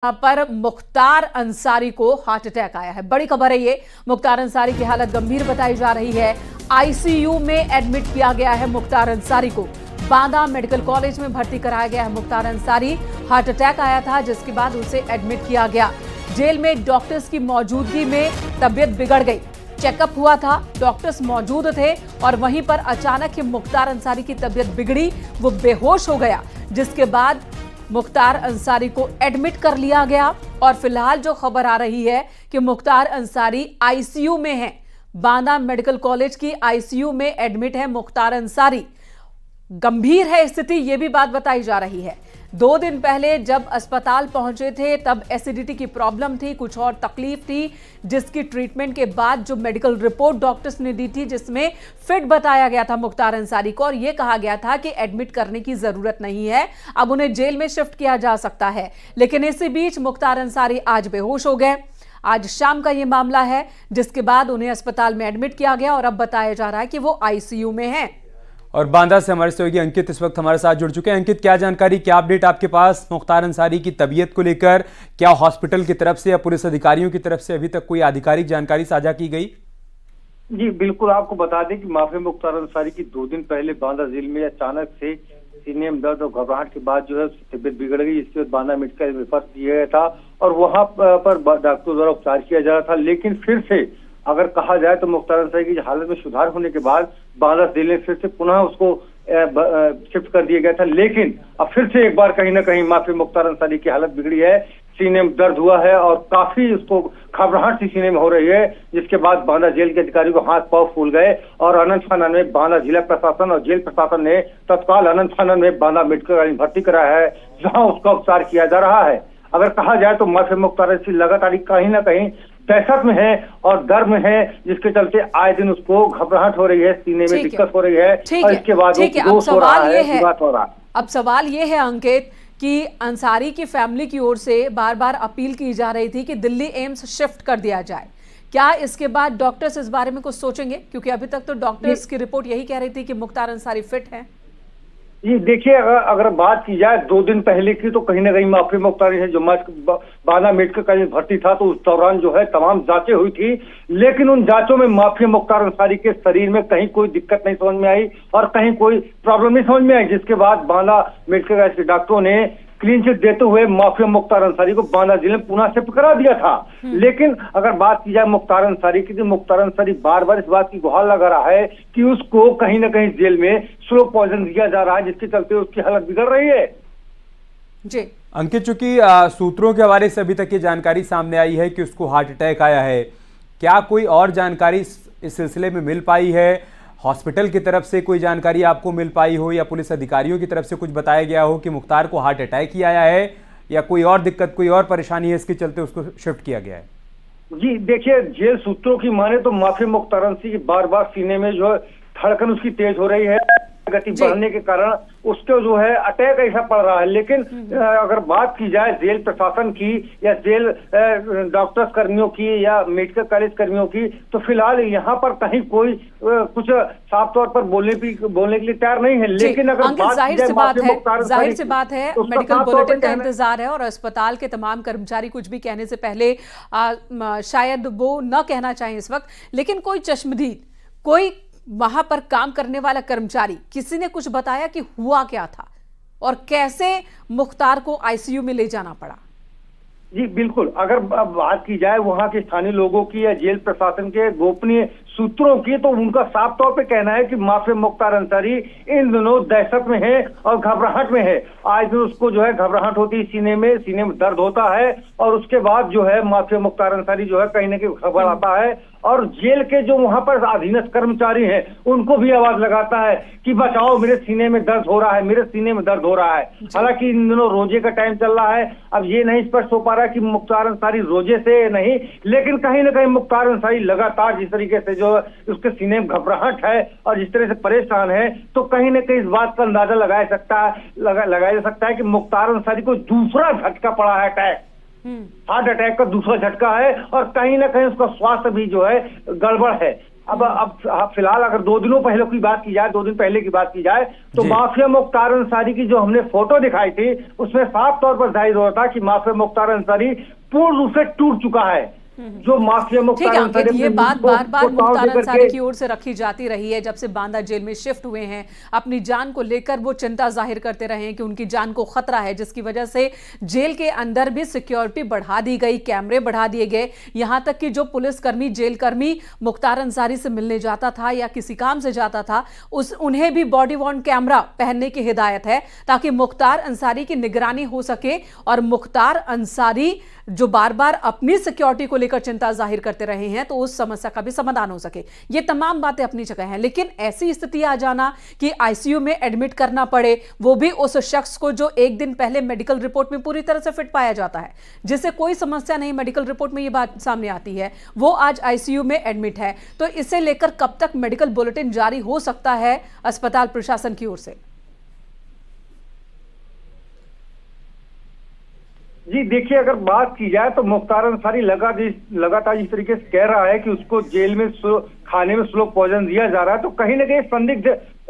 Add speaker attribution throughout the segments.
Speaker 1: यहाँ पर मुख्तार अंसारी को हार्ट अटैक आया है। बड़ी खबर है ये। मुख्तार अंसारी की हालत गंभीर बताई जा रही है। आईसीयू में एडमिट किया गया है मुख्तार अंसारी को। बांदा मेडिकल कॉलेज में भर्ती कराया गया है मुख्तार अंसारी। हार्ट अटैक आया था जिसके बाद उसे एडमिट किया गया। जेल में डॉक्टर्स की मौजूदगी में तबीयत बिगड़ गई। चेकअप हुआ था, डॉक्टर्स मौजूद थे और वहीं पर अचानक ही मुख्तार अंसारी की तबीयत बिगड़ी, वो बेहोश हो गया, जिसके बाद मुख्तार अंसारी को एडमिट कर लिया गया। और फिलहाल जो खबर आ रही है कि मुख्तार अंसारी आईसीयू में है। बांदा मेडिकल कॉलेज की आईसीयू में एडमिट है मुख्तार अंसारी। गंभीर है स्थिति, यह भी बात बताई जा रही है। 2 दिन पहले जब अस्पताल पहुंचे थे तब एसिडिटी की प्रॉब्लम थी, कुछ और तकलीफ थी, जिसकी ट्रीटमेंट के बाद जो मेडिकल रिपोर्ट डॉक्टर्स ने दी थी जिसमें फिट बताया गया था मुख्तार अंसारी को और यह कहा गया था कि एडमिट करने की जरूरत नहीं है, अब उन्हें जेल में शिफ्ट किया जा सकता है। लेकिन इसी बीच मुख्तार अंसारी आज बेहोश हो गए। आज शाम का यह मामला है, जिसके बाद उन्हें अस्पताल में एडमिट किया गया और अब बताया जा रहा है कि वो आईसीयू में है।
Speaker 2: और बांदा से हमारे सहयोगी अंकित इस वक्त हमारे साथ जुड़ चुके हैं। अंकित, क्या जानकारी, क्या अपडेट आपके पास मुख्तार अंसारी की तबीयत को लेकर? क्या हॉस्पिटल की तरफ से या पुलिस अधिकारियों की तरफ से अभी तक कोई आधिकारिक जानकारी साझा की गई?
Speaker 3: जी बिल्कुल, आपको बता दें कि माफिया मुख्तार अंसारी की 2 दिन पहले बांदा जेल में अचानक से सीने में दर्द और घबराहट के बाद जो है तबीयत बिगड़ गई। इसके बाद बांदा मेडिकल रेफर किया गया था और वहां पर डॉक्टरों द्वारा उपचार किया जा रहा था। लेकिन फिर से अगर कहा जाए तो मुख्तार अंसारी की हालत में सुधार होने के बाद बांदा जेल में फिर से पुनः उसको शिफ्ट कर दिया गया था। लेकिन अब फिर से एक बार कहीं ना कहीं माफिया मुख्तार अंसारी की हालत बिगड़ी है। सीने में दर्द हुआ है और काफी उसको घबराहट सी सीने में हो रही है, जिसके बाद बांदा जेल के अधिकारी को हाथ पांव फूल गए और अनंत फानन में बांदा जिला प्रशासन और जेल प्रशासन ने तत्काल अनंत फानन में बांदा मेडिकल कॉलेज भर्ती कराया है, जहां उसका उपचार किया जा रहा है। अगर कहा जाए तो माफिया मुख्तार अंसारी लगातार कहीं ना कहीं दहशत में है और डर में है, जिसके चलते आए दिन उसको घबराहट हो रही है, सीने में दिक्कत हो रही है और इसके बाद
Speaker 1: अब सवाल ये है अंकित कि अंसारी की फैमिली की ओर से बार बार अपील की जा रही थी कि दिल्ली एम्स शिफ्ट कर दिया जाए। क्या इसके बाद डॉक्टर्स इस बारे में कुछ सोचेंगे? क्योंकि अभी तक तो डॉक्टर्स की रिपोर्ट यही कह रही थी कि मुख्तार अंसारी फिट है।
Speaker 3: जी देखिए, अगर बात की जाए 2 दिन पहले की तो कहीं ना कहीं माफिया मुख्तार है जो बांदा मेडिकल कॉलेज में भर्ती था, तो उस दौरान जो है तमाम जांचें हुई थी। लेकिन उन जांचों में माफिया मुख्तार अंसारी के शरीर में कहीं कोई दिक्कत नहीं समझ में आई और कहीं कोई प्रॉब्लम नहीं समझ में आई, जिसके बाद बांदा मेडिकल कॉलेज के डॉक्टरों ने क्लीन चिट देते हुए माफिया मुख्तार अंसारी को बांदा जिले में पुनः शिफ्ट करा दिया था। लेकिन अगर बात की जाए मुख्तार अंसारी की, तो मुख्तार अंसारी बार बार इस बात की गुहार लगा रहा है कि उसको कहीं ना कहीं जेल में स्लो पॉइजन दिया जा रहा है, जिसके चलते उसकी हालत बिगड़ रही है।
Speaker 1: जी
Speaker 2: अंकित, चूंकि सूत्रों के हवाले से अभी तक ये जानकारी सामने आई है कि उसको हार्ट अटैक आया है, क्या कोई और जानकारी इस सिलसिले में मिल पाई है? हॉस्पिटल की तरफ से कोई जानकारी आपको मिल पाई हो या पुलिस अधिकारियों की तरफ से कुछ बताया गया हो कि मुख्तार को हार्ट अटैक ही आया है या कोई और दिक्कत, कोई और परेशानी है इसके चलते उसको शिफ्ट किया गया है?
Speaker 3: जी देखिए, जेल सूत्रों की माने तो माफिया मुख्तार अंसारी की बार बार सीने में जो है धड़कन उसकी तेज हो रही है, गति बढ़ने के कारण उसको जो है अटैक ऐसा पड़ रहा है। लेकिन अगर बात की जाए जेल प्रशासन की या जेल डॉक्टर्स कर्मियों की या मेडिकल कॉलेज कर्मियों की, तो फिलहाल यहाँ पर कहीं कोई कुछ साफ तौर पर बोलने के लिए तैयार नहीं है। लेकिन अगर
Speaker 1: जाहिर सी बात है मेडिकल बुलेटिन का इंतजार है और अस्पताल के तमाम कर्मचारी कुछ भी कहने से पहले शायद वो न कहना चाहें इस वक्त, लेकिन कोई चश्मदीद, कोई वहां पर काम करने वाला कर्मचारी, किसी ने कुछ बताया कि हुआ क्या था और कैसे मुख्तार को आईसीयू में ले जाना पड़ा?
Speaker 3: जी बिल्कुल, अगर बात की जाए वहां के स्थानीय लोगों की या जेल प्रशासन के गोपनीय सूत्रों की, तो उनका साफ तौर पे कहना है कि माफिया मुख्तार अंसारी इन दिनों दहशत में है और घबराहट में है। आज दिन उसको जो है घबराहट होती है, सीने में दर्द होता है और उसके बाद जो है माफिया मुख्तार अंसारी जो है कहीं ना कहीं घबराता है और जेल के जो वहां पर अधीनस्थ कर्मचारी हैं उनको भी आवाज लगाता है कि बचाओ, मेरे सीने में दर्द हो रहा है, मेरे सीने में दर्द हो रहा है। हालांकि इन दिनों रोजे का टाइम चल रहा है, अब ये नहीं स्पष्ट हो पा रहा कि मुख्तार अंसारी रोजे से नहीं, लेकिन कहीं ना कहीं मुख्तार अंसारी लगातार जिस तरीके से जो उसके सीने में घबराहट है और जिस तरह से परेशान है, तो कहीं ना कहीं इस बात का अंदाजा लगाया जा सकता है कि मुख्तार अंसारी को दूसरा झटका पड़ा है अटैक। हार्ट अटैक का दूसरा झटका है और कहीं ना कहीं उसका स्वास्थ्य भी जो है गड़बड़ है। अब फिलहाल अगर 2 दिनों पहले की बात की जाए, 2 दिन पहले की बात की जाए, तो माफिया मुख्तार अंसारी की जो हमने फोटो दिखाई थी उसमें साफ तौर पर जाहिर हो रहा था कि माफिया मुख्तार अंसारी पूर्ण रूप से टूट चुका है। जो माफिया मुख्तार अंसारी,
Speaker 1: ये बात बार बार मुख्तार अंसारी की ओर से रखी जाती रही है जब से बांदा जेल में शिफ्ट हुए हैं। अपनी जान को लेकर वो चिंता जाहिर करते रहे हैं कि उनकी जान को खतरा है, जिसकी वजह से जेल के अंदर भी सिक्योरिटी बढ़ा दी गई, कैमरे बढ़ा दिए गए। यहां तक कि जो पुलिसकर्मी, जेल कर्मी मुख्तार अंसारी से मिलने जाता था या किसी काम से जाता था, उन्हें भी बॉडी वॉर्न कैमरा पहनने की हिदायत है ताकि मुख्तार अंसारी की निगरानी हो सके। और मुख्तार अंसारी जो बार बार अपनी सिक्योरिटी को लेकर चिंता जाहिर करते रहे हैं, तो उस समस्या का भी समाधान हो सके। ये तमाम बातें अपनी जगह हैं, लेकिन ऐसी स्थिति आ जाना कि आईसीयू में एडमिट करना पड़े, वो भी उस शख्स को जो एक दिन पहले मेडिकल रिपोर्ट में पूरी तरह से फिट पाया जाता है, जिसे कोई समस्या नहीं, मेडिकल रिपोर्ट में ये बात सामने आती है, वो आज आईसीयू में एडमिट है। तो इसे लेकर कब तक मेडिकल बुलेटिन जारी हो सकता है अस्पताल प्रशासन की ओर से?
Speaker 3: जी देखिए, अगर बात की जाए तो मुख्तार अंसारी लगातार इस तरीके से कह रहा है कि उसको जेल में खाने में स्लो पॉइजन दिया जा रहा है, तो कहीं ना कहीं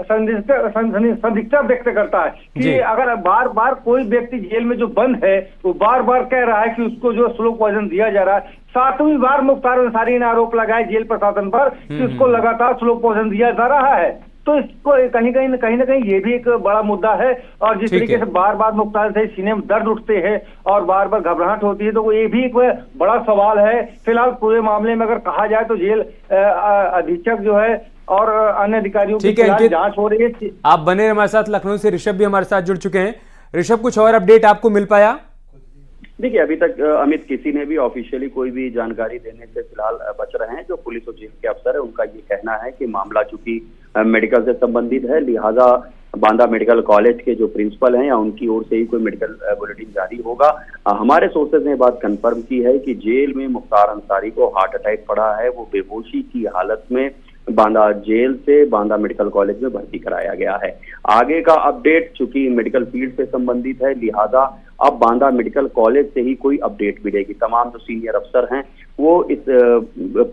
Speaker 3: संदिग्धता व्यक्त करता है कि अगर बार बार कोई व्यक्ति जेल में जो बंद है वो बार बार कह रहा है कि उसको जो स्लो पॉइजन दिया जा रहा है। 7वीं बार मुख्तार अंसारी ने आरोप लगाया जेल प्रशासन पर कि उसको लगातार स्लो पॉइजन दिया जा रहा है। तो इसको कहीं ना कहीं ये भी एक बड़ा मुद्दा है। और जिस तरीके से बार बार मुख्तार से सीने में दर्द उठते हैं और बार बार घबराहट होती है, तो ये भी एक बड़ा सवाल है। फिलहाल पूरे मामले में अगर कहा जाए तो जेल अधीक्षक जो है और अन्य अधिकारियों की जांच हो रही है।
Speaker 2: आप बने हमारे साथ, लखनऊ से ऋषभ भी हमारे साथ जुड़ चुके हैं। ऋषभ, कुछ और अपडेट आपको मिल पाया?
Speaker 4: देखिए, अभी तक अमित किसी ने भी ऑफिशियली कोई भी जानकारी देने से फिलहाल बच रहे हैं। जो पुलिस और जेल के अफसर है उनका ये कहना है कि मामला चूंकि मेडिकल से संबंधित है, लिहाजा बांदा मेडिकल कॉलेज के जो प्रिंसिपल हैं या उनकी ओर से ही कोई मेडिकल बुलेटिन जारी होगा। हमारे सोर्सेज ने बात कंफर्म की है कि जेल में मुख्तार अंसारी को हार्ट अटैक पड़ा है। वो बेहोशी की हालत में बांदा जेल से बांदा मेडिकल कॉलेज में भर्ती कराया गया है। आगे का अपडेट चूंकि मेडिकल फील्ड से संबंधित है, लिहाजा अब बांदा मेडिकल कॉलेज से ही कोई अपडेट मिलेगी। तमाम जो सीनियर अफसर हैं वो इस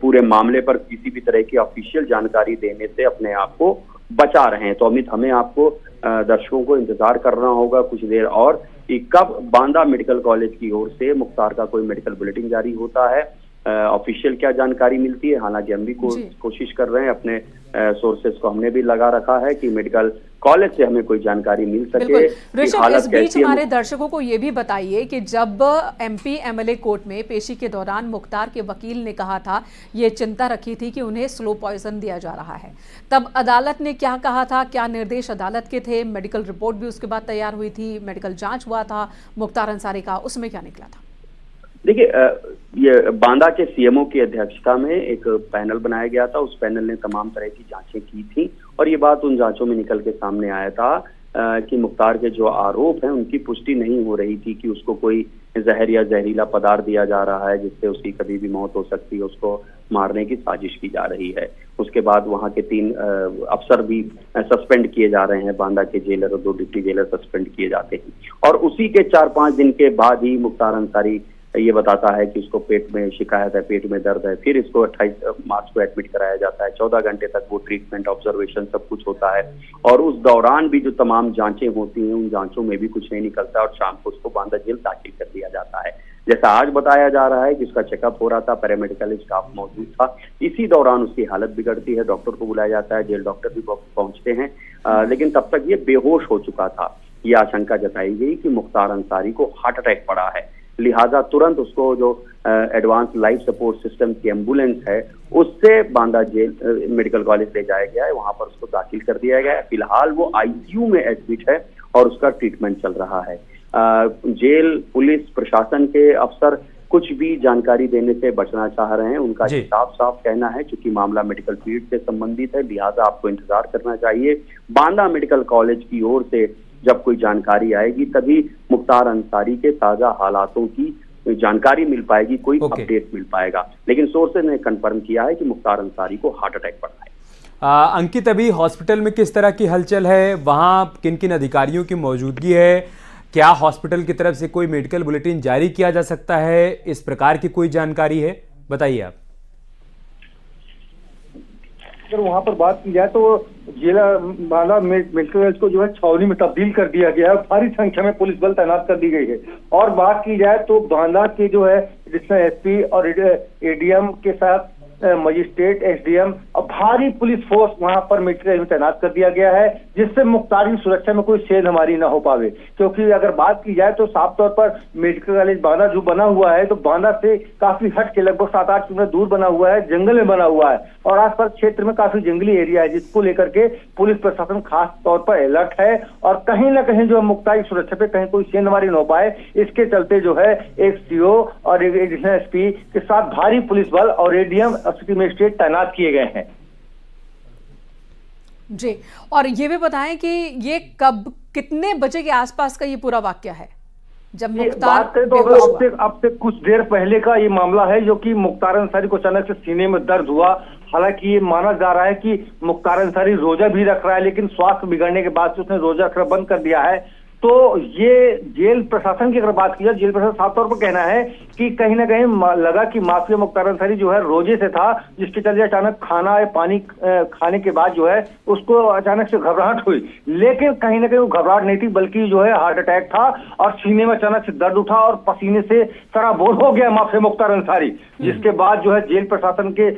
Speaker 4: पूरे मामले पर किसी भी तरह की ऑफिशियल जानकारी देने से अपने आप को बचा रहे हैं। तो अमित, हमें आपको दर्शकों को इंतजार करना होगा कुछ देर और कि कब बांदा मेडिकल कॉलेज की ओर से मुख्तार का कोई मेडिकल बुलेटिन जारी होता है, ऑफिशियल क्या जानकारी मिलती है। हालांकि हम भी कोशिश कर रहे हैं, अपने सोर्सेस को हमने भी लगा रखा है कि मेडिकल कॉलेज से हमें कोई जानकारी मिल सके।
Speaker 1: ऋषभ, इस बीच हमारे दर्शकों को ये भी बताइए कि जब एमपी एमएलए कोर्ट में पेशी के दौरान मुख्तार के वकील ने कहा था, ये चिंता रखी थी कि उन्हें स्लो पॉइजन दिया जा रहा है, तब अदालत ने क्या कहा था? क्या निर्देश अदालत के थे? मेडिकल रिपोर्ट भी उसके बाद तैयार हुई थी, मेडिकल जांच हुआ था मुख्तार अंसारी का, उसमें क्या निकला था?
Speaker 4: देखिए, ये बांदा के सीएमओ की अध्यक्षता में एक पैनल बनाया गया था। उस पैनल ने तमाम तरह की जांचें की थी और ये बात उन जांचों में निकल के सामने आया था कि मुख्तार के जो आरोप हैं उनकी पुष्टि नहीं हो रही थी कि उसको कोई जहर या जहरीला पदार्थ दिया जा रहा है जिससे उसकी कभी भी मौत हो सकती है, उसको मारने की साजिश की जा रही है। उसके बाद वहां के 3 अफसर भी सस्पेंड किए जा रहे हैं, बांदा के जेलर और 2 डिप्टी जेलर सस्पेंड किए जाते हैं। और उसी के 4-5 दिन के बाद ही मुख्तार अंसारी ये बताता है कि उसको पेट में शिकायत है, पेट में दर्द है। फिर इसको 28 मार्च को एडमिट कराया जाता है। 14 घंटे तक वो ट्रीटमेंट, ऑब्जर्वेशन सब कुछ होता है और उस दौरान भी जो तमाम जांचें होती हैं उन जांचों में भी कुछ नहीं निकलता और शाम को उसको बांदा जेल दाखिल कर दिया जाता है। जैसा आज बताया जा रहा है कि उसका चेकअप हो रहा था, पैरामेडिकल स्टाफ मौजूद था। इसी दौरान उसकी हालत बिगड़ती है, डॉक्टर को बुलाया जाता है, जेल डॉक्टर भी पहुंचते हैं, लेकिन तब तक ये बेहोश हो चुका था। ये आशंका जताई गई कि मुख्तार अंसारी को हार्ट अटैक पड़ा है, लिहाजा तुरंत उसको जो एडवांस लाइफ सपोर्ट सिस्टम की एम्बुलेंस है उससे बांदा जेल मेडिकल कॉलेज ले जाया गया है। वहां पर उसको दाखिल कर दिया गया है। फिलहाल वो आईसीयू में एडमिट है और उसका ट्रीटमेंट चल रहा है। जेल, पुलिस, प्रशासन के अफसर कुछ भी जानकारी देने से बचना चाह रहे हैं। उनका साफ साफ कहना है क्योंकि मामला मेडिकल फील्ड से संबंधित है, लिहाजा आपको इंतजार करना चाहिए। बांदा मेडिकल कॉलेज की ओर से जब कोई जानकारी आएगी तभी मुख्तार अंसारी के ताजा हालातों की जानकारी मिल पाएगी, कोई अपडेट मिल पाएगा। लेकिन सोर्सेज ने कंफर्म किया है कि मुख्तार अंसारी को हार्ट अटैक पड़ा है।
Speaker 2: अंकित, अभी हॉस्पिटल में किस तरह की हलचल है? वहां किन किन अधिकारियों की मौजूदगी है? क्या हॉस्पिटल की तरफ से कोई मेडिकल बुलेटिन जारी किया जा सकता है, इस प्रकार की कोई जानकारी है? बताइए आप।
Speaker 3: अगर वहां पर बात की जाए तो जिला बांदा मेडिकल कॉलेज को जो है छावनी में तब्दील कर दिया गया है। भारी संख्या में पुलिस बल तैनात कर दी गई है। और बात की जाए तो बांदा के जो है एडिशनल एसपी और एडीएम के साथ मजिस्ट्रेट, एसडीएम और भारी पुलिस फोर्स वहां पर मेडिकल कॉलेज में तैनात कर दिया गया है, जिससे मुख्तार की सुरक्षा में कोई सेध हमारी ना हो पावे। क्योंकि अगर बात की जाए तो साफ तौर पर मेडिकल कॉलेज बांदा जो बना हुआ है तो बांदा से काफी हट के लगभग 7-8 किलोमीटर दूर बना हुआ है, जंगल में बना हुआ है और आसपास क्षेत्र में काफी जंगली एरिया है, जिसको लेकर के पुलिस प्रशासन खास तौर पर अलर्ट है और कहीं ना कहीं जो है मुख्तार की सुरक्षा पे कहीं कोई सेध हमारी न हो पाए, इसके चलते जो है एक सीओ और एक एडिशनल एसपी के साथ भारी पुलिस बल और एडीएम सिटी मजिस्ट्रेट तैनात किए गए हैं।
Speaker 1: जी, और ये भी बताएं कि ये कब कितने बजे के आसपास का ये पूरा वाकया है जब मुख्तार
Speaker 3: तो अब से कुछ देर पहले का ये मामला है, जो कि मुख्तार अंसारी को अचानक से सीने में दर्द हुआ। हालांकि ये माना जा रहा है कि मुख्तार अंसारी रोजा भी रख रहा है, लेकिन स्वास्थ्य बिगड़ने के बाद से उसने रोजा रखना बंद कर दिया है। तो ये जेल प्रशासन की अगर बात की जाए, जेल प्रशासन साफ तौर पर कहना है कि कहीं ना कहीं लगा कि माफिया मुख्तार अंसारी जो है रोजे से था, जिसके चलते अचानक खाना या पानी खाने के बाद जो है उसको अचानक से घबराहट हुई। लेकिन कहीं ना कहीं वो घबराहट नहीं थी, बल्कि जो है हार्ट अटैक था और सीने में अचानक से दर्द उठा और पसीने से सराबोर हो गया माफिया मुख्तार अंसारी। जिसके बाद जो है जेल प्रशासन के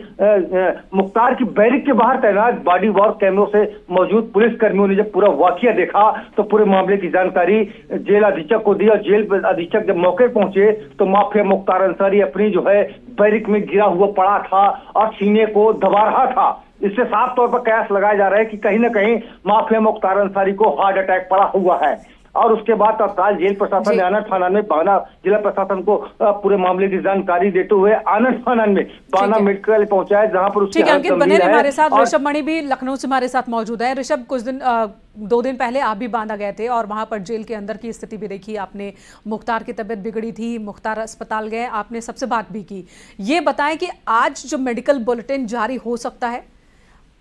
Speaker 3: मुख्तार की बैरिक के बाहर तैनात बॉडी वॉर कैमरों से मौजूद पुलिस कर्मियों ने जब पूरा वाकया देखा तो पूरे मामले की जानकारी जेल अधीक्षक को दी और जेल अधीक्षक जब मौके पहुंचे तो माफिया मुख्तार अंसारी अपनी जो है बैरिक में गिरा हुआ पड़ा था और सीने को दबा रहा था। इससे साफ तौर पर कयास लगाया जा रहा है कि कहीं ना कहीं माफिया मुख्तार अंसारी को हार्ट अटैक पड़ा हुआ है। और उसके बाद तत्काल जेल प्रशासन ने आनंद फानन में बांदा जिला प्रशासन को पूरे मामले की जानकारी देते हुए आनंद फानन में बांदा मेडिकल कॉलेज पहुंचाया, जहां पर उसकी हालत गंभीर है।
Speaker 1: हमारे साथ ऋषभ मणि भी लखनऊ से हमारे साथ मौजूद है। ऋषभ, कुछ दिन 2 दिन पहले आप भी बांदा गए थे और वहां पर जेल के अंदर की स्थिति भी देखी आपने। मुख्तार की तबीयत बिगड़ी थी, मुख्तार अस्पताल गए, आपने सबसे बात भी की। ये बताएं कि आज जो मेडिकल बुलेटिन जारी हो सकता है,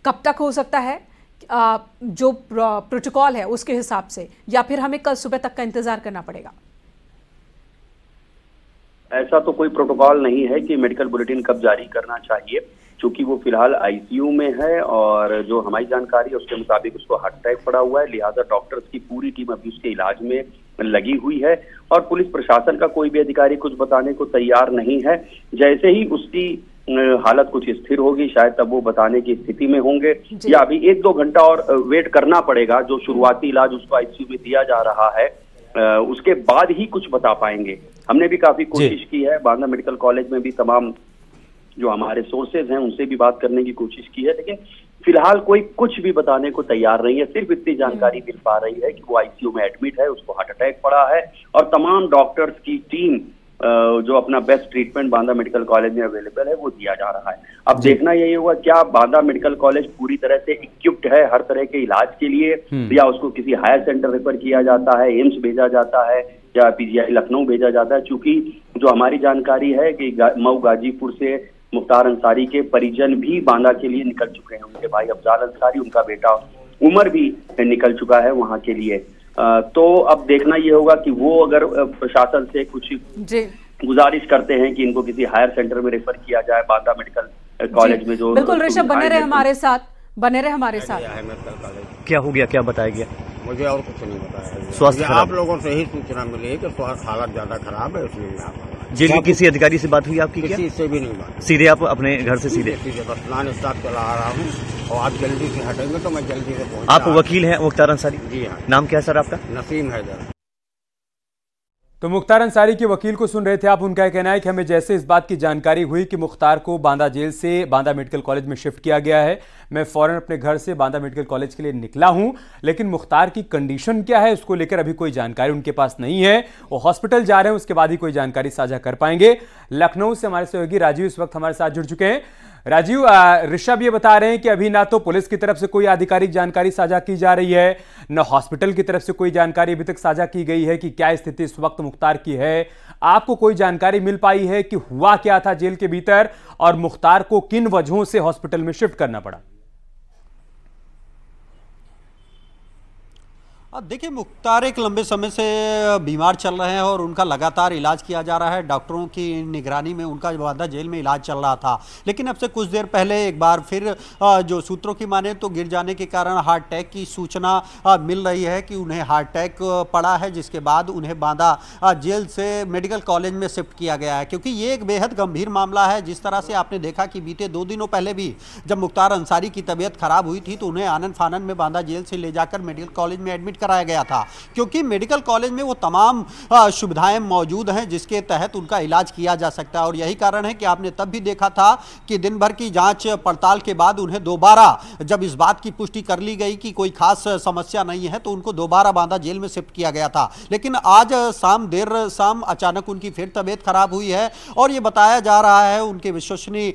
Speaker 1: कब तक हो सकता है, जो प्रोटोकॉल है उसके हिसाब से, या फिर हमें कल सुबह तक का इंतजार करना पड़ेगा?
Speaker 4: ऐसा तो कोई प्रोटोकॉल नहीं है कि मेडिकल बुलेटिन कब जारी करना चाहिए, क्योंकि वो फिलहाल आईसीयू में है और जो हमारी जानकारी है उसके मुताबिक उसको हार्ट अटैक पड़ा हुआ है। लिहाजा डॉक्टर्स की पूरी टीम अभी उसके इलाज में लगी हुई है और पुलिस प्रशासन का कोई भी अधिकारी कुछ बताने को तैयार नहीं है। जैसे ही उसकी हालत कुछ स्थिर होगी शायद तब वो बताने की स्थिति में होंगे, या अभी 1-2 घंटा और वेट करना पड़ेगा। जो शुरुआती इलाज उसको आईसीयू में दिया जा रहा है उसके बाद ही कुछ बता पाएंगे। हमने भी काफी कोशिश की है, बांदा मेडिकल कॉलेज में भी तमाम जो हमारे सोर्सेज हैं उनसे भी बात करने की कोशिश की है, लेकिन फिलहाल कोई कुछ भी बताने को तैयार नहीं है। सिर्फ इतनी जानकारी मिल पा रही है कि वो आईसीयू में एडमिट है, उसको हार्ट अटैक पड़ा है और तमाम डॉक्टर्स की टीम जो अपना best treatment Banda medical college में अवेलेबल है वो दिया जा रहा है। अब देखना यही होगा क्या बांदा मेडिकल कॉलेज पूरी तरह से इक्विप्ड है हर तरह के इलाज के लिए, या उसको किसी हायर सेंटर रेफर किया जाता है, एम्स भेजा जाता है या पीजीआई लखनऊ भेजा जाता है। चूंकि जो हमारी जानकारी है कि मऊ गाजीपुर से मुख्तार अंसारी के परिजन भी बांदा के लिए निकल चुके हैं। उनके भाई अफजाल अंसारी, उनका बेटा उमर भी निकल चुका है वहां के लिए। तो अब देखना ये होगा कि वो अगर प्रशासन से कुछ गुजारिश करते हैं कि इनको किसी हायर सेंटर में रेफर किया जाए बांदा मेडिकल कॉलेज में। जो
Speaker 1: बिल्कुल ऋषभ, बने रहे हमारे साथ, बने रहे हमारे साथ।
Speaker 5: क्या हो गया, क्या बताया गया?
Speaker 6: मुझे और कुछ नहीं बताया।
Speaker 5: स्वास्थ्य
Speaker 6: आप लोगों से ही सूचना मिली कि स्वास्थ्य हालत ज्यादा खराब है, इसलिए
Speaker 5: जेल में किसी अधिकारी से बात हुई आपकी?
Speaker 6: किसी से भी नहीं बात।
Speaker 5: सीधे आप अपने घर से सीधे
Speaker 6: बस नॉन स्टॉप चला आ रहा हूँ और आप जल्दी से हटेंगे तो मैं जल्दी से पहुँच।
Speaker 5: आप वकील हैं मुख्तार अंसारी?
Speaker 6: जी हाँ।
Speaker 5: नाम क्या है सर आपका?
Speaker 6: नसीम हैदर।
Speaker 2: तो मुख्तार अंसारी के वकील को सुन रहे थे आप। उनका कहना है कि हमें जैसे इस बात की जानकारी हुई कि मुख्तार को बांदा जेल से बांदा मेडिकल कॉलेज में शिफ्ट किया गया है, मैं फौरन अपने घर से बांदा मेडिकल कॉलेज के लिए निकला हूं, लेकिन मुख्तार की कंडीशन क्या है उसको लेकर अभी कोई जानकारी उनके पास नहीं है। वो हॉस्पिटल जा रहे हैं, उसके बाद ही कोई जानकारी साझा कर पाएंगे। लखनऊ से हमारे सहयोगी राजीव इस वक्त हमारे साथ जुड़ चुके हैं। राजीव, ऋषभ ये बता रहे हैं कि अभी ना तो पुलिस की तरफ से कोई आधिकारिक जानकारी साझा की जा रही है, न हॉस्पिटल की तरफ से कोई जानकारी अभी तक साझा की गई है कि क्या स्थिति इस वक्त मुख्तार की है। आपको कोई जानकारी मिल पाई है कि हुआ क्या था जेल के भीतर और मुख्तार को किन वजहों से हॉस्पिटल में शिफ्ट करना पड़ा?
Speaker 7: देखिए, मुख्तार एक लंबे समय से बीमार चल रहे हैं और उनका लगातार इलाज किया जा रहा है। डॉक्टरों की निगरानी में उनका बांदा जेल में इलाज चल रहा था, लेकिन अब से कुछ देर पहले एक बार फिर जो सूत्रों की माने तो गिर जाने के कारण हार्ट अटैक की सूचना मिल रही है कि उन्हें हार्ट अटैक पड़ा है, जिसके बाद उन्हें बांदा जेल से मेडिकल कॉलेज में शिफ्ट किया गया है। क्योंकि ये एक बेहद गंभीर मामला है। जिस तरह से आपने देखा कि बीते 2 दिनों पहले भी जब मुख्तार अंसारी की तबीयत खराब हुई थी तो उन्हें आनन फानन में बांदा जेल से ले जाकर मेडिकल कॉलेज में एडमिट कराया गया था, क्योंकि मेडिकल कॉलेज में वो तमाम सुविधाएं मौजूद हैं जिसके तहत उनका इलाज किया जा सकता है। और यही कारण है कि आपने तब भी देखा था कि दिन भर की जांच पड़ताल के बाद उन्हें दोबारा जब इस बात की पुष्टि कर ली गई कि कोई खास समस्या नहीं है तो उनको दोबारा बांदा जेल में शिफ्ट किया गया था। लेकिन आज देर शाम अचानक उनकी फिर तबीयत खराब हुई है और ये बताया जा रहा है उनके विश्वसनीय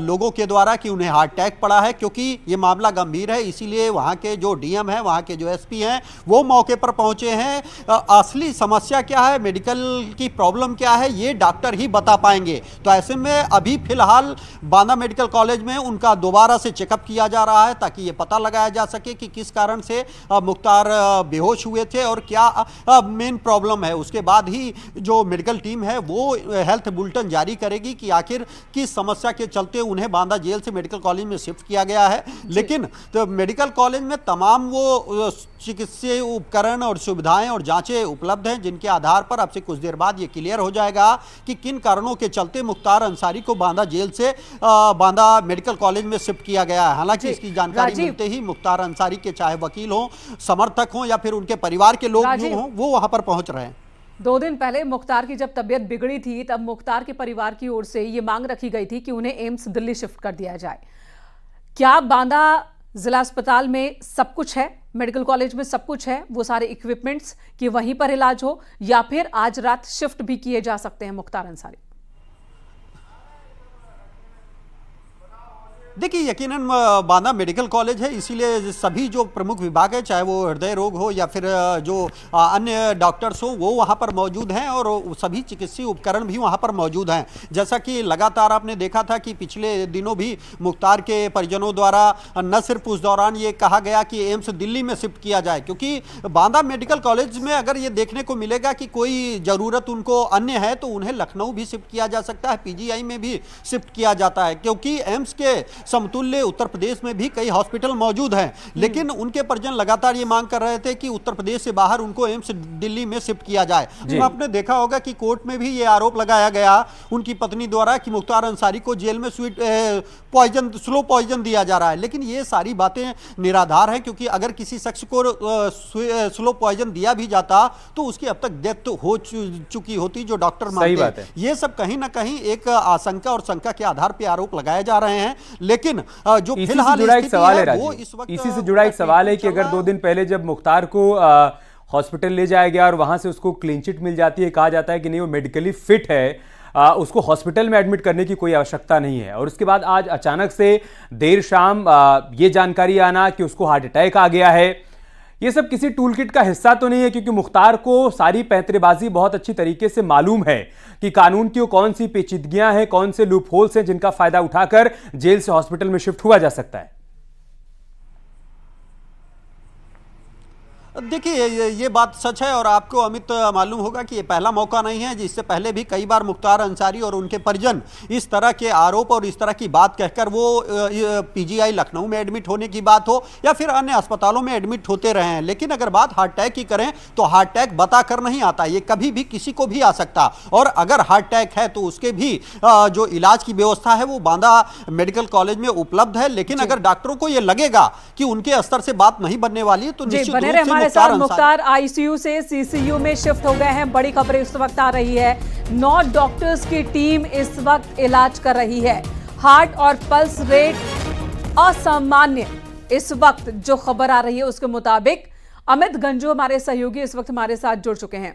Speaker 7: लोगों के द्वारा कि उन्हें हार्ट अटैक पड़ा है। क्योंकि ये मामला गंभीर है, इसीलिए वहां के जो डीएम है, वहां के जो एसपी हैं, वो मौके पर पहुंचे हैं। असली समस्या क्या है, मेडिकल की प्रॉब्लम क्या है, ये डॉक्टर ही बता पाएंगे। तो ऐसे में अभी फिलहाल बांदा मेडिकल कॉलेज में उनका दोबारा से चेकअप किया जा रहा है ताकि ये पता लगाया जा सके कि किस कारण से मुख्तार बेहोश हुए थे और क्या मेन प्रॉब्लम है। उसके बाद ही जो मेडिकल टीम है वो हेल्थ बुलेटिन जारी करेगी कि आखिर किस समस्या के चलते उन्हें बांदा जेल से मेडिकल कॉलेज में शिफ्ट किया गया है। लेकिन तो मेडिकल कॉलेज में तमाम वो चिकित्सीय उपकरण और सुविधाएं और जांचें उपलब्ध हैं जिनके आधार पर अब से कुछ देर बाद ये क्लियर हो जाएगा कि किन कारणों के चलते मुख्तार अंसारी को बांदा जेल से बांदा मेडिकल कॉलेज में शिफ्ट किया गया है। हालांकि इसकी जानकारी मिलते ही मुख्तार अंसारी के चाहे वकील हों, समर्थक हों या फिर उनके परिवार के लोग जो हों वो वहां पर पहुंच रहे हैं।
Speaker 1: 2 दिन पहले मुख्तार की जब तबीयत बिगड़ी थी तब मुख्तार के परिवार की ओर से ये मांग रखी गई थी कि उन्हें एम्स दिल्ली शिफ्ट कर दिया जाए। क्या बांदा जिला अस्पताल में सब कुछ है, मेडिकल कॉलेज में सब कुछ है, वो सारे इक्विपमेंट्स कि वहीं पर इलाज हो, या फिर आज रात शिफ्ट भी किए जा सकते हैं मुख्तार अंसारी?
Speaker 7: देखिए, यकीनन बांदा मेडिकल कॉलेज है, इसीलिए सभी जो प्रमुख विभाग है, चाहे वो हृदय रोग हो या फिर जो अन्य डॉक्टर्स हो, वो वहाँ पर मौजूद हैं और सभी चिकित्सीय उपकरण भी वहाँ पर मौजूद हैं। जैसा कि लगातार आपने देखा था कि पिछले दिनों भी मुख्तार के परिजनों द्वारा न सिर्फ उस दौरान ये कहा गया कि एम्स दिल्ली में शिफ्ट किया जाए, क्योंकि बांदा मेडिकल कॉलेज में अगर ये देखने को मिलेगा कि कोई ज़रूरत उनको अन्य है तो उन्हें लखनऊ भी शिफ्ट किया जा सकता है, पीजीआई में भी शिफ्ट किया जाता है, क्योंकि एम्स के समतुल्य उत्तर प्रदेश में भी कई हॉस्पिटल मौजूद हैं। लेकिन उनके परिजन लगातार ये मांग कर रहे थे कि उत्तर प्रदेश से बाहर उनको एम्स दिल्ली में शिफ्ट किया जाए। तो आपने देखा होगा कि कोर्ट में भी ये आरोप लगाया गया उनकी पत्नी द्वारा कि मुख्तार अंसारी को जेल में स्लो पॉइजन दिया जा रहा है। लेकिन ये सारी बातें निराधार है, क्योंकि अगर किसी शख्स को स्लो पॉइजन दिया भी जाता तो उसकी अब तक डेथ हो चुकी होती, जो डॉक्टर मानते हैं। ये सब कहीं ना कहीं एक आशंका और शंका के आधार पर आरोप लगाए जा रहे हैं। लेकिन जो फिलहाल
Speaker 2: जुड़ा एक सवाल है राजीव, इसी से जुड़ा एक सवाल है कि अगर 2 दिन पहले जब मुख्तार को हॉस्पिटल ले जाया गया और वहां से उसको क्लीन चिट मिल जाती है, कहा जाता है कि नहीं वो मेडिकली फिट है, उसको हॉस्पिटल में एडमिट करने की कोई आवश्यकता नहीं है, और उसके बाद आज अचानक से देर शाम ये जानकारी आना कि उसको हार्ट अटैक आ गया है, ये सब किसी टूल किट का हिस्सा तो नहीं है? क्योंकि मुख्तार को सारी पैंतरेबाजी बहुत अच्छी तरीके से मालूम है कि कानून की कौन सी पेचीदगियां हैं, कौन से लूप होल्स हैं जिनका फायदा उठाकर जेल से हॉस्पिटल में शिफ्ट हुआ जा सकता है।
Speaker 7: देखिए, ये बात सच है और आपको अमित मालूम होगा कि ये पहला मौका नहीं है। जिससे पहले भी कई बार मुख्तार अंसारी और उनके परिजन इस तरह के आरोप और इस तरह की बात कहकर वो पीजीआई लखनऊ में एडमिट होने की बात हो या फिर अन्य अस्पतालों में एडमिट होते रहे हैं। लेकिन अगर बात हार्ट अटैक की करें तो हार्ट अटैक बताकर नहीं आता, ये कभी भी किसी को भी आ सकता, और अगर हार्ट अटैक है तो उसके भी जो इलाज की व्यवस्था है वो बांदा मेडिकल कॉलेज में उपलब्ध है। लेकिन अगर डॉक्टरों को ये लगेगा कि उनके स्तर से बात नहीं बनने वाली है तो निश्चित रूप से
Speaker 1: मुख्तार आईसीयू से सीसीयू में शिफ्ट हो गए हैं। बड़ी खबरें इस वक्त आ रही है, 9 डॉक्टर्स की टीम इस वक्त इलाज कर रही है। हार्ट और पल्स रेट असामान्य इस वक्त जो खबर आ रही है उसके मुताबिक। अमित गंजू हमारे सहयोगी इस वक्त हमारे साथ जुड़ चुके हैं।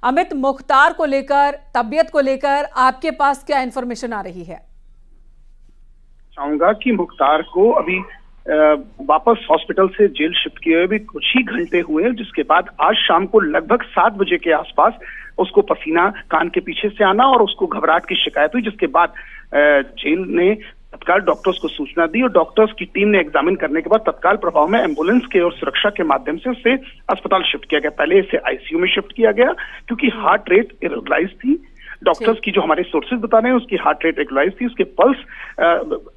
Speaker 1: अमित, मुख्तार को लेकर, तबियत को लेकर आपके पास क्या इंफॉर्मेशन आ रही है?
Speaker 8: चाहूंगा कि मुख्तार को अभी वापस हॉस्पिटल से जेल शिफ्ट किए हुए भी कुछ ही घंटे हुए, जिसके बाद आज शाम को लगभग 7 बजे के आसपास उसको पसीना कान के पीछे से आना और उसको घबराहट की शिकायत हुई, जिसके बाद जेल ने तत्काल डॉक्टर्स को सूचना दी और डॉक्टर्स की टीम ने एग्जामिन करने के बाद तत्काल प्रभाव में एम्बुलेंस के और सुरक्षा के माध्यम से उसे अस्पताल शिफ्ट किया गया। पहले इसे आईसीयू में शिफ्ट किया गया क्योंकि हार्ट रेट इरेगुलराइज थी। डॉक्टर्स की जो हमारे सोर्सेज बता रहे हैं उसकी हार्ट रेट रेगुलराइज थी, उसके पल्स,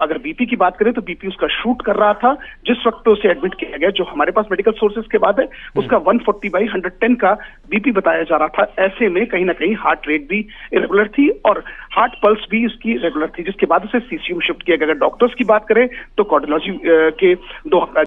Speaker 8: अगर बीपी की बात करें तो बीपी उसका शूट कर रहा था जिस वक्त पे उसे एडमिट किया गया। जो हमारे पास मेडिकल सोर्सेज के बाद है उसका 140/110 का बीपी बताया जा रहा था। ऐसे में कहीं ना कहीं हार्ट रेट भी इरेगुलर थी और हार्ट पल्स भी उसकी रेगुलर थी, जिसके बाद उसे सीसीयू में शिफ्ट किया गया। अगर डॉक्टर्स की बात करें तो कार्डियोलॉजी के